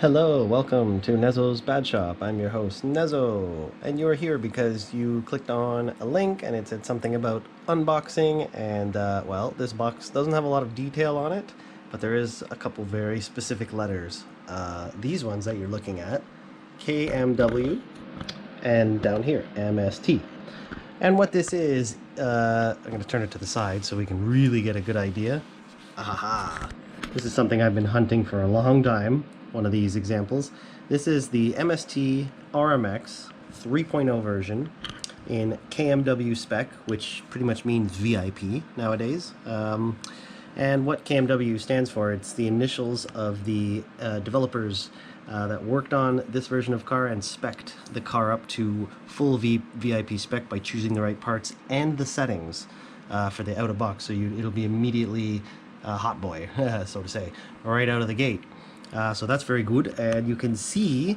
Hello, welcome to Nezzo's Bad Shop. I'm your host, Nezzo, and you're here because you clicked on a link and it said something about unboxing, and well, this box doesn't have a lot of detail on it, but there is a couple very specific letters. These ones that you're looking at, KMW, and down here, MST. And what this is, I'm going to turn it to the side so we can really get a good idea. Aha! This is something I've been hunting for a long time. One of these examples. This is the MST RMX 3.0 version in KMW spec, which pretty much means VIP nowadays. And what KMW stands for, it's the initials of the developers that worked on this version of car and spec'd the car up to full VIP spec by choosing the right parts and the settings for the out of box. So it'll be immediately hot boy, so to say, right out of the gate. So that's very good, and you can see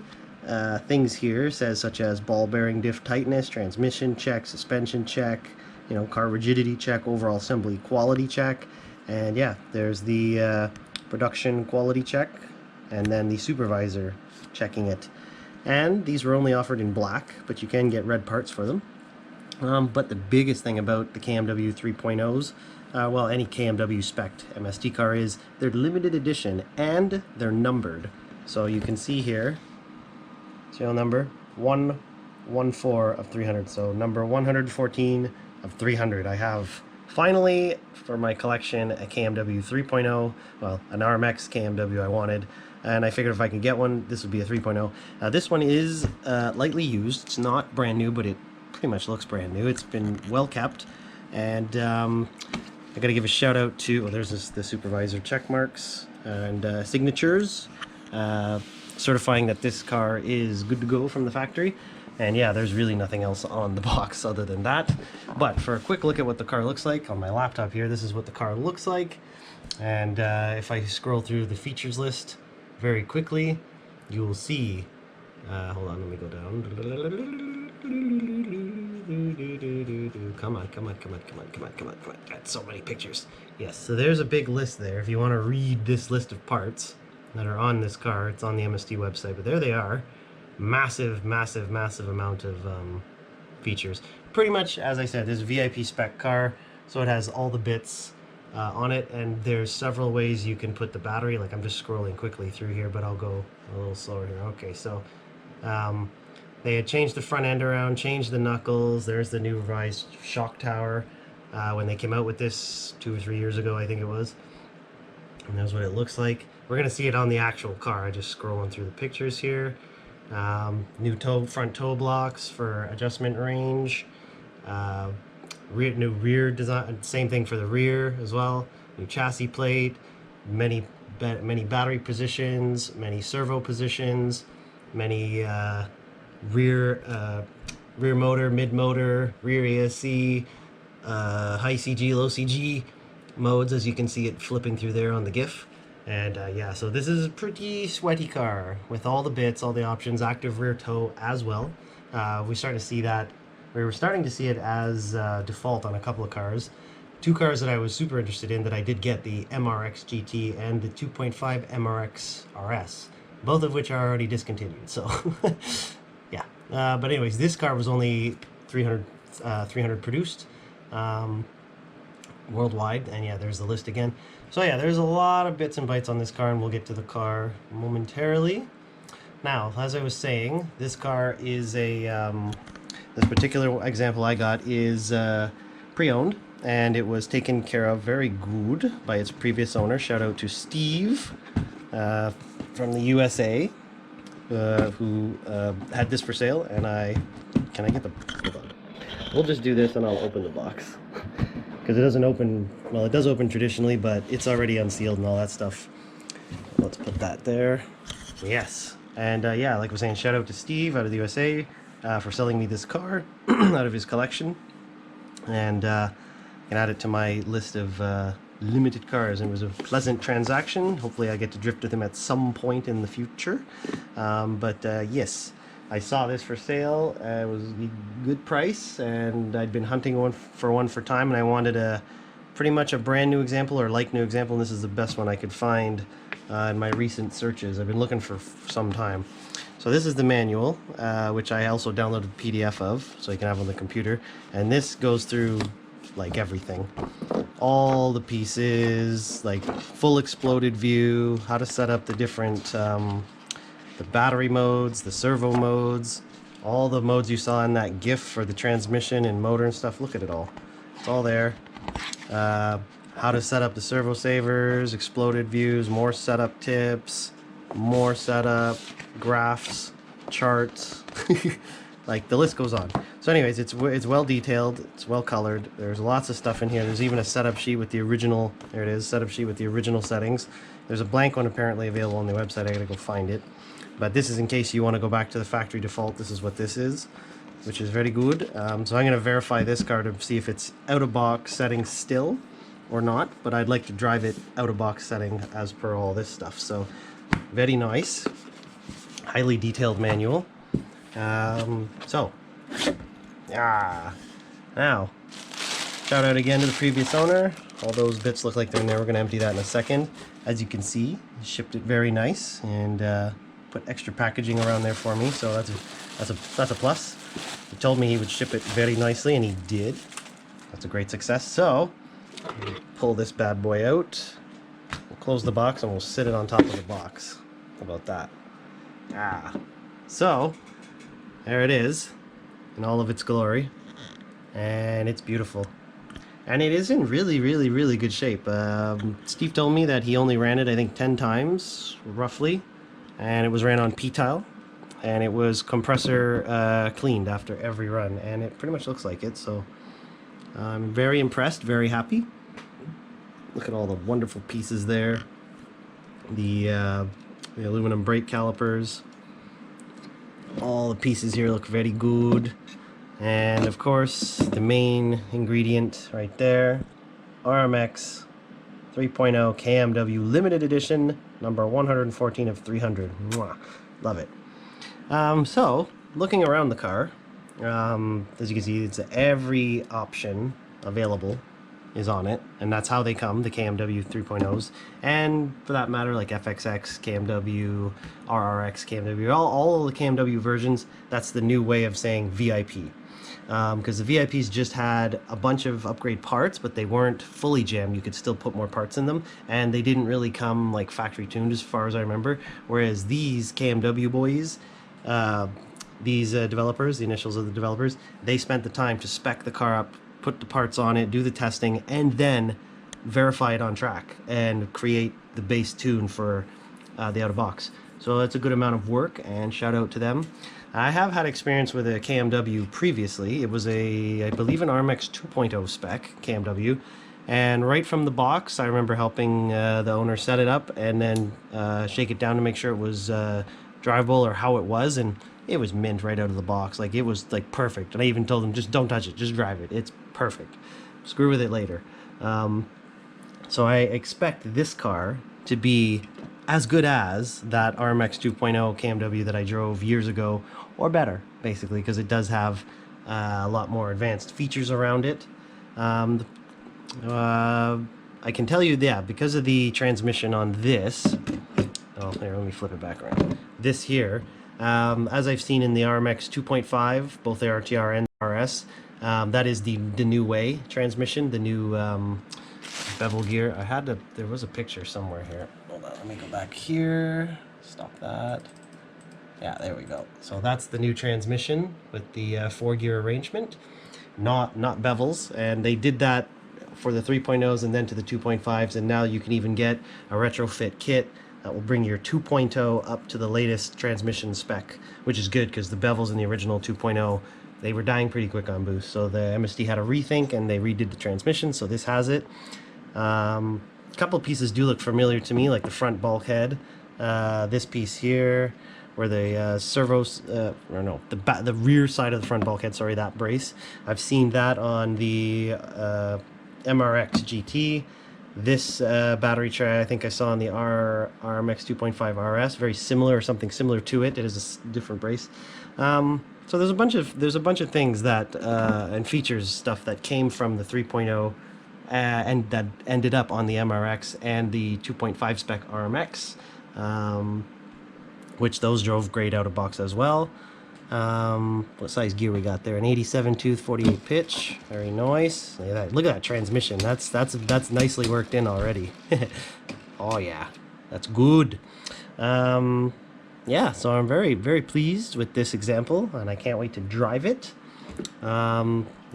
things here such as ball bearing diff tightness, transmission check, suspension check, car rigidity check, overall assembly quality check, and yeah, there's the production quality check, and then the supervisor checking it. And these were only offered in black, but you can get red parts for them. But the biggest thing about the KMW 3.0s, well, any KMW spec MST car is they're limited edition and they're numbered. So you can see here, serial number 114 of 300. So number 114 of 300. I have finally, for my collection, a KMW 3.0, well, an RMX KMW I wanted. And I figured if I can get one, this would be a 3.0. This one is lightly used. It's not brand new, but it pretty much looks brand new. It's been well kept, and I gotta give a shout out to, there's the supervisor check marks and signatures certifying that this car is good to go from the factory. And yeah, there's really nothing else on the box other than that. But for a quick look at what the car looks like on my laptop here, this is what the car looks like. And if I scroll through the features list very quickly, you will see, hold on, let me go down. Come on. Got so many pictures. Yes, so there's a big list there. If you want to read this list of parts that are on this car, it's on the MST website, but there they are. Massive amount of features. Pretty much, as I said, this is a VIP spec car, so it has all the bits on it, and there's several ways you can put the battery. Like, I'm just scrolling quickly through here, but I'll go a little slower here. Okay, so they had changed the front end around, changed the knuckles. There's the new revised shock tower when they came out with this 2 or 3 years ago, I think it was. And that's what it looks like. We're going to see it on the actual car. I just scrolling through the pictures here. New front toe blocks for adjustment range. New rear design, same thing for the rear as well. New chassis plate, many battery positions, many servo positions, many rear motor, mid motor, rear ESC, high CG, low CG modes, as you can see it flipping through there on the GIF. And yeah, so this is a pretty sweaty car with all the bits, all the options, active rear tow as well. We were starting to see it as default on a couple of cars. 2 cars that I was super interested in that I did get, the MRX GT and the 2.5 MRX RS, both of which are already discontinued. So yeah, but anyways, this car was only 300 produced worldwide, and yeah, there's the list again. So yeah, there's a lot of bits and bytes on this car, and we'll get to the car momentarily. Now, as I was saying, this car is a this particular example I got is pre-owned, and it was taken care of very good by its previous owner. Shout out to Steve from the USA, who had this for sale. And can I get the, hold on, we'll just do this and I'll open the box because it doesn't open, well, it does open traditionally, but it's already unsealed and all that stuff. Let's put that there. Yes. And yeah, like I was saying, shout out to Steve out of the USA for selling me this car out of his collection, and I can add it to my list of limited cars, and it was a pleasant transaction. Hopefully I get to drift with him at some point in the future. But yes, I saw this for sale. It was a good price, and I'd been hunting for one for time, and I wanted pretty much a brand new example or like new example, and this is the best one I could find in my recent searches. I've been looking for some time. So this is the manual, which I also downloaded the PDF of, so you can have on the computer. And this goes through like everything, all the pieces, like full exploded view, how to set up the different the battery modes, the servo modes, all the modes you saw in that GIF for the transmission and motor and stuff. Look at it all. It's all there. How to set up the servo savers, exploded views, more setup tips, more setup, graphs, charts. Like the list goes on. So anyways, it's well detailed, it's well colored. There's lots of stuff in here. There's even a setup sheet with the original, there it is, setup sheet with the original settings. There's a blank one apparently available on the website. I gotta go find it. But this is in case you want to go back to the factory default. This is what this is, which is very good. So I'm going to verify this car to see if it's out of box setting still or not, but I'd like to drive it out of box setting as per all this stuff. So very nice, highly detailed manual. Now shout out again to the previous owner. All those bits look like they're in there. We're going to empty that in a second. As you can see, he shipped it very nice and put extra packaging around there for me, so that's a plus. He told me he would ship it very nicely, and he did. That's a great success. So we'll pull this bad boy out, we'll close the box, and we'll sit it on top of the box. How about that? So there it is in all of its glory, and it's beautiful, and it is in really good shape. Steve told me that he only ran it I think 10 times roughly, and it was ran on P-tile, and it was compressor cleaned after every run, and it pretty much looks like it. So I'm very impressed, very happy. Look at all the wonderful pieces there. The aluminum brake calipers, all the pieces here look very good. And of course the main ingredient right there, RMX 3.0 KMW limited edition, number 114 of 300. Mwah. Love it. So looking around the car, as you can see, it's every option available is on it, and that's how they come, the KMW 3.0s, and for that matter, like FXX, KMW, RRX, KMW, all of the KMW versions. That's the new way of saying VIP, because the VIPs just had a bunch of upgrade parts, but they weren't fully jammed. You could still put more parts in them, and they didn't really come like factory tuned as far as I remember, whereas these KMW boys, these developers, the initials of the developers, they spent the time to spec the car up, put the parts on it, do the testing, and then verify it on track and create the base tune for the out of box. So that's a good amount of work, and shout out to them. I have had experience with a KMW previously. It was I believe an RMX 2.0 spec KMW, and right from the box I remember helping the owner set it up and then shake it down to make sure it was drivable, or how it was, and it was mint right out of the box. Like, it was like perfect, and I even told him, just don't touch it, just drive it, it's perfect, screw with it later. So I expect this car to be as good as that RMX 2.0 KMW that I drove years ago, or better, basically, because it does have a lot more advanced features around it. I can tell you, yeah, because of the transmission on this, oh, there, let me flip it back around. This here, as I've seen in the RMX 2.5, both the RTR and RS, that is the new way transmission, the new bevel gear. There was a picture somewhere here. Hold on, let me go back here. Stop that. Yeah, there we go. So that's the new transmission with the 4-gear arrangement, not bevels, and they did that for the 3.0s and then to the 2.5s, and now you can even get a retrofit kit that will bring your 2.0 up to the latest transmission spec, which is good because the bevels in the original 2.0, they were dying pretty quick on boost. So the MST had a rethink and they redid the transmission, so this has it. A couple of pieces do look familiar to me, like the front bulkhead, this piece here, where the servos, or no, the rear side of the front bulkhead, sorry, that brace. I've seen that on the MRX GT. This battery tray I think I saw on the RMX 2.5 RS, very similar, or something similar to it. It is a different brace. So there's a bunch of things that and features stuff that came from the 3.0 and that ended up on the MRX and the 2.5 spec RMX, which those drove great out of box as well. What size gear we got there? An 87 tooth, 48 pitch. Very nice. Look at that. Look at that transmission. That's nicely worked in already. Oh yeah, that's good. Yeah, so I'm very, very pleased with this example, and I can't wait to drive it.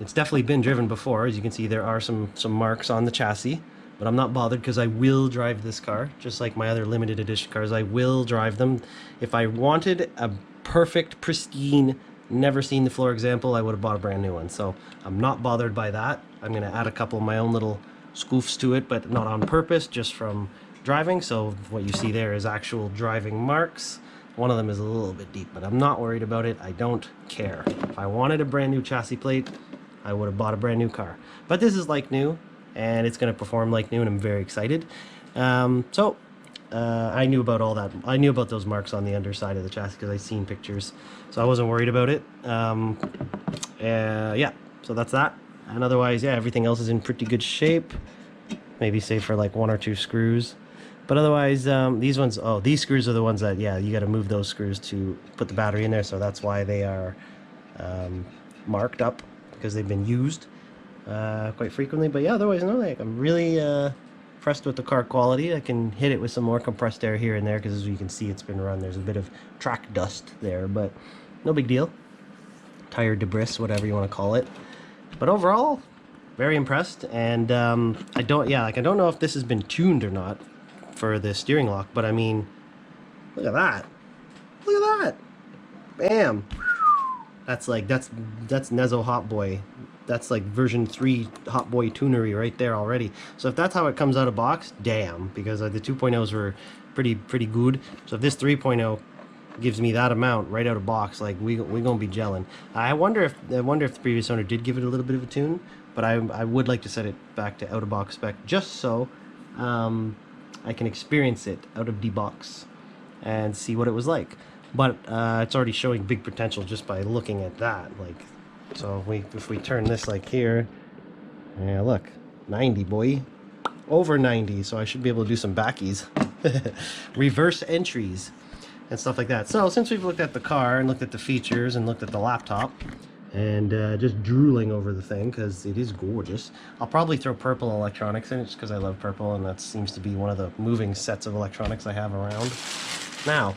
It's definitely been driven before. As you can see, there are some marks on the chassis, but I'm not bothered because I will drive this car, just like my other limited edition cars. I will drive them. If I wanted a perfect, pristine, never seen the floor example, I would have bought a brand new one. So I'm not bothered by that. I'm going to add a couple of my own little scoofs to it, but not on purpose, just from driving. So what you see there is actual driving marks. One of them is a little bit deep, but I'm not worried about it. I don't care. If I wanted a brand new chassis plate, I would have bought a brand new car. But this is like new, and it's going to perform like new, and I'm very excited. I knew about all that. I knew about those marks on the underside of the chassis because I've seen pictures, so I wasn't worried about it. Yeah, so that's that. And otherwise, yeah, everything else is in pretty good shape. Maybe save for like 1 or 2 screws. But otherwise, these ones, oh, these screws are the ones that, yeah, you got to move those screws to put the battery in there. So that's why they are marked up, because they've been used quite frequently. But yeah, otherwise, no, like, I'm really impressed with the car quality. I can hit it with some more compressed air here and there, because as you can see, it's been run. There's a bit of track dust there, but no big deal. Tire debris, whatever you want to call it. But overall, very impressed. And I don't know if this has been tuned or not for the steering lock, but I mean, look at that. Look at that. Bam. That's Nezzo Hot Boy. That's like version 3 Hot Boy tunery right there already. So if that's how it comes out of box, damn, because the 2.0s were pretty good. So if this 3.0 gives me that amount right out of box, like we gonna be gelling. I wonder if the previous owner did give it a little bit of a tune, but I would like to set it back to out of box spec, just so I can experience it out of the box and see what it was like. But it's already showing big potential just by looking at that. Like, so if we turn this like here, yeah, look, 90, boy, over 90. So I should be able to do some backies, reverse entries, and stuff like that. So since we've looked at the car and looked at the features and looked at the laptop, and just drooling over the thing because it is gorgeous, I'll probably throw purple electronics in it just because I love purple, and that seems to be one of the moving sets of electronics I have around. Now,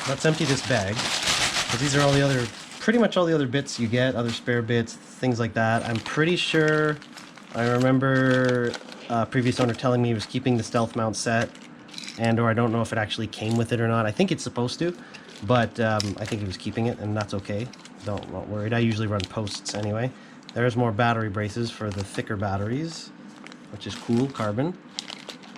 let's empty this bag, because these are all the other, pretty much all the other bits you get, other spare bits, things like that. I'm pretty sure, I remember previous owner telling me he was keeping the stealth mount set, or I don't know if it actually came with it or not. I think it's supposed to, but I think he was keeping it, and that's okay. Not worried. I usually run posts anyway. There's more battery braces for the thicker batteries, which is cool, carbon.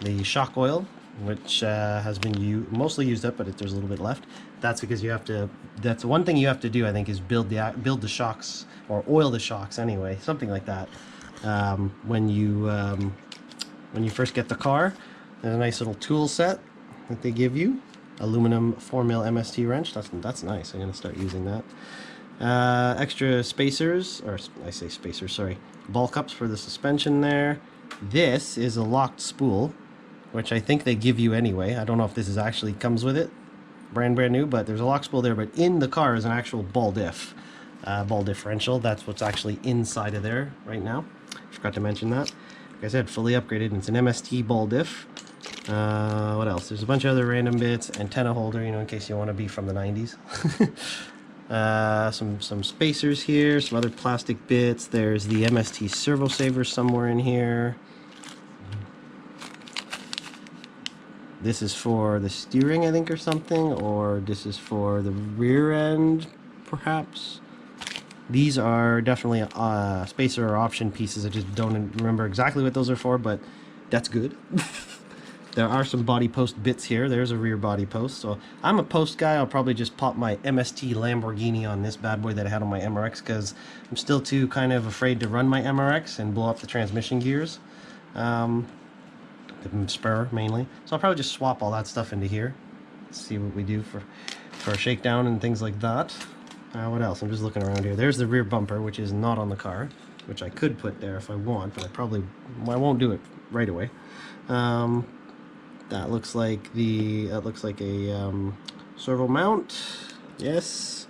The shock oil, which has been mostly used up, but there's a little bit left. That's because you have to, that's one thing you have to do, I think, is build the shocks, or oil the shocks anyway, something like that. When you first get the car, there's a nice little tool set that they give you. Aluminum 4mm MST wrench. That's nice. I'm gonna start using that. Extra spacers, or I say spacers, sorry, ball cups for the suspension there. This is a locked spool, which I think they give you anyway. I don't know if this is actually comes with it, brand new, but there's a lock spool there. But in the car is an actual ball differential. That's what's actually inside of there right now. Forgot to mention that. Like I said, fully upgraded. It's an MST ball diff. What else? There's a bunch of other random bits. Antenna holder, you know, in case you want to be from the 90s. Some spacers here, some other plastic bits. There's the MST servo saver somewhere in here. This is for the steering, I think, or something, or this is for the rear end, perhaps. These are definitely spacer or option pieces. I just don't remember exactly what those are for, but that's good. There are some body post bits here. There's a rear body post. So I'm a post guy. I'll probably just pop my MST Lamborghini on this bad boy that I had on my MRX, because I'm still too kind of afraid to run my MRX and blow up the transmission gears. The spur mainly. So I'll probably just swap all that stuff into here. See what we do for a shakedown and things like that. What else? I'm just looking around here. There's the rear bumper, which is not on the car. which I could put there if I want, but I won't do it right away. That looks like a servo mount. Yes.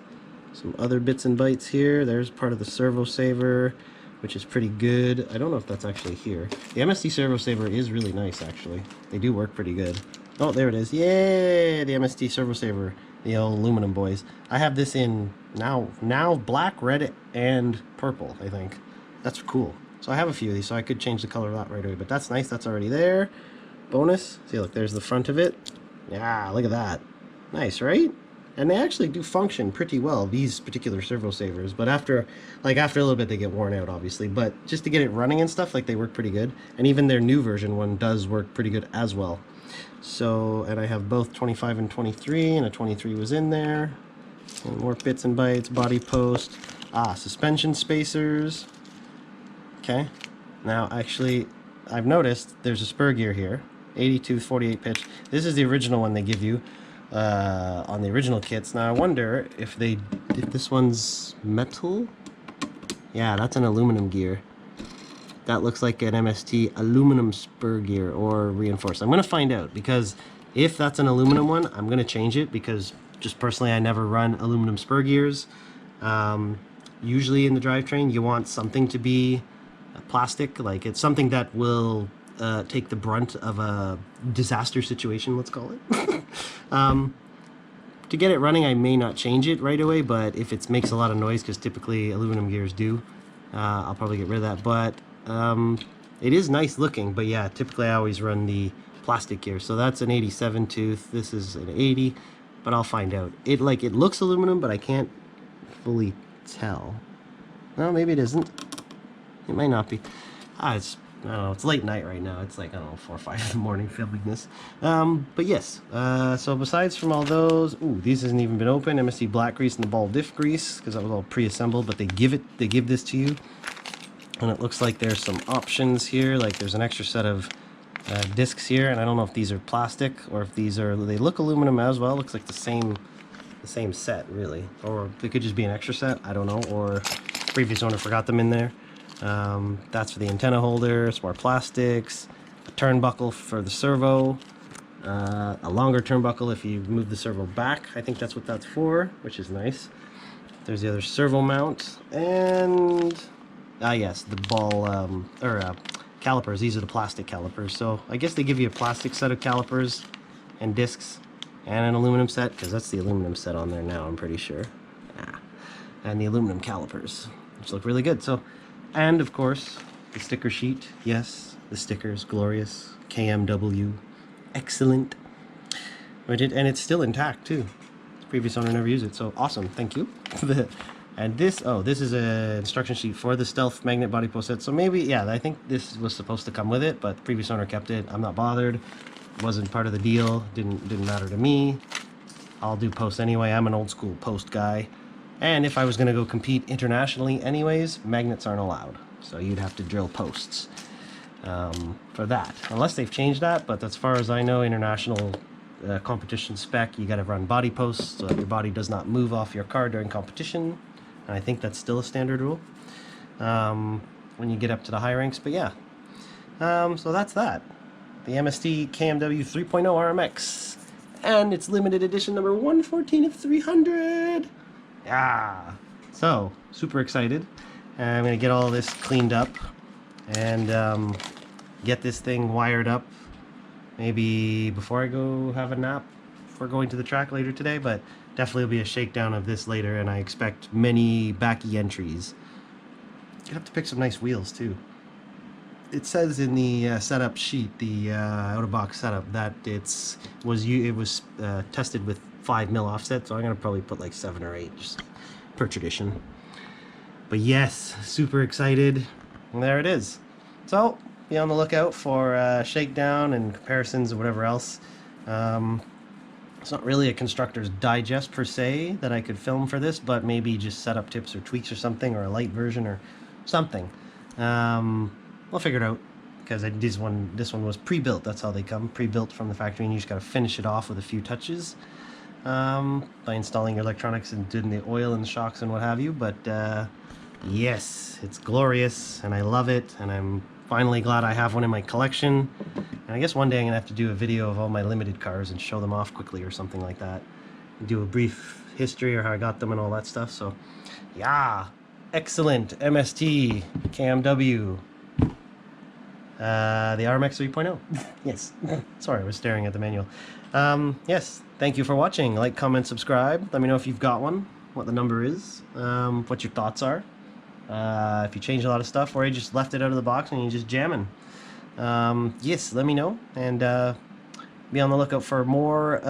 Some other bits and bytes here. There's part of the servo saver, which is pretty good. I don't know if that's actually here. The MST servo saver is really nice, actually. They do work pretty good. Oh, there it is. Yay! The MST servo saver. The old aluminum boys. I have this in now black, red, and purple, I think. That's cool. So I have a few of these, so I could change the color of that right away. But that's nice. That's already there. Bonus. See, look, there's the front of it. Yeah, look at that. Nice, right? And they actually do function pretty well, these particular servo savers. But after a little bit, they get worn out, obviously. But just to get it running and stuff, like, they work pretty good. And even their new version one does work pretty good as well. So, and I have both 25 and 23, and a 23 was in there. And more bits and bytes, body post. Suspension spacers. Okay. Now, actually, I've noticed there's a spur gear here. 82 48 pitch. This is the original one they give you on the original kits. Now I wonder if this one's metal. Yeah, that's an aluminum gear. That looks like an MST aluminum spur gear or reinforced. I'm gonna find out, because if that's an aluminum one, I'm gonna change it, because just personally I never run aluminum spur gears. Usually in the drivetrain you want something to be plastic, like it's something that will take the brunt of a disaster situation, let's call it. To get it running, I may not change it right away, but if it makes a lot of noise, because typically aluminum gears do, I'll probably get rid of that. But it is nice looking, but yeah, typically I always run the plastic gear. So that's an 87 tooth, this is an 80, but I'll find out. It looks aluminum, but I can't fully tell. No, maybe it isn't. It might not be. I don't know, it's late night right now. It's like, I don't know, 4 or 5 in the morning filming this. But yes, so besides from all those, these hasn't even been opened. MST black grease and the ball diff grease, because that was all pre-assembled, but they give this to you. And it looks like there's some options here, like there's an extra set of discs here, and I don't know if these are plastic or if they look aluminum as well. Looks like the same set, really. Or they could just be an extra set, I don't know, or previous owner forgot them in there. That's for the antenna holder, some more plastics, a turnbuckle for the servo, a longer turnbuckle if you move the servo back. I think that's what that's for, which is nice. There's the other servo mount, and yes, the ball calipers. These are the plastic calipers. So I guess they give you a plastic set of calipers and discs and an aluminum set, because that's the aluminum set on there now, I'm pretty sure. And the aluminum calipers, which look really good. So. And of course, the sticker sheet. Yes, the stickers, glorious. KMW, excellent. And it's still intact too. The previous owner never used it, so awesome. Thank you. And this is an instruction sheet for the stealth magnet body post set. So maybe, yeah, I think this was supposed to come with it, but the previous owner kept it. I'm not bothered. It wasn't part of the deal. Didn't matter to me. I'll do posts anyway. I'm an old school post guy. And if I was going to go compete internationally anyways, magnets aren't allowed. So you'd have to drill posts for that. Unless they've changed that, but as far as I know, international competition spec, you got to run body posts so that your body does not move off your car during competition. And I think that's still a standard rule when you get up to the high ranks. But yeah, so that's that. The MST KMW 3.0 RMX. And it's limited edition number 114 of 300. Yeah, so super excited. I'm gonna get all this cleaned up and get this thing wired up maybe before I go have a nap before going to the track later today, but definitely will be a shakedown of this later, and I expect many backy entries. You have to pick some nice wheels too. It says in the setup sheet, the out-of-box setup, that it was tested with 5mm offset, so I'm gonna probably put like 7 or 8 just per tradition. But yes, super excited, and there it is. So be on the lookout for shakedown and comparisons or whatever else. It's not really a constructor's digest per se that I could film for this, but maybe just setup tips or tweaks or something, or a light version or something. We'll figure it out, because this one was pre-built. That's how they come, pre-built from the factory, and you just got to finish it off with a few touches by installing your electronics and doing the oil and the shocks and what have you. But Yes, it's glorious, and I love it, and I'm finally glad I have one in my collection. And I guess one day I'm gonna have to do a video of all my limited cars and show them off quickly or something like that. Do a brief history or how I got them and all that stuff. So, yeah, excellent MST KMW. The RMX 3.0. Yes. Sorry, I was staring at the manual. Yes, thank you for watching. Like, comment, subscribe. Let me know if you've got one, what the number is, what your thoughts are. If you changed a lot of stuff or you just left it out of the box and you're just jamming. Yes, let me know. And be on the lookout for more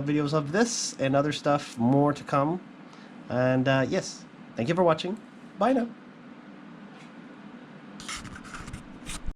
videos of this and other stuff, more to come. And yes, thank you for watching. Bye now.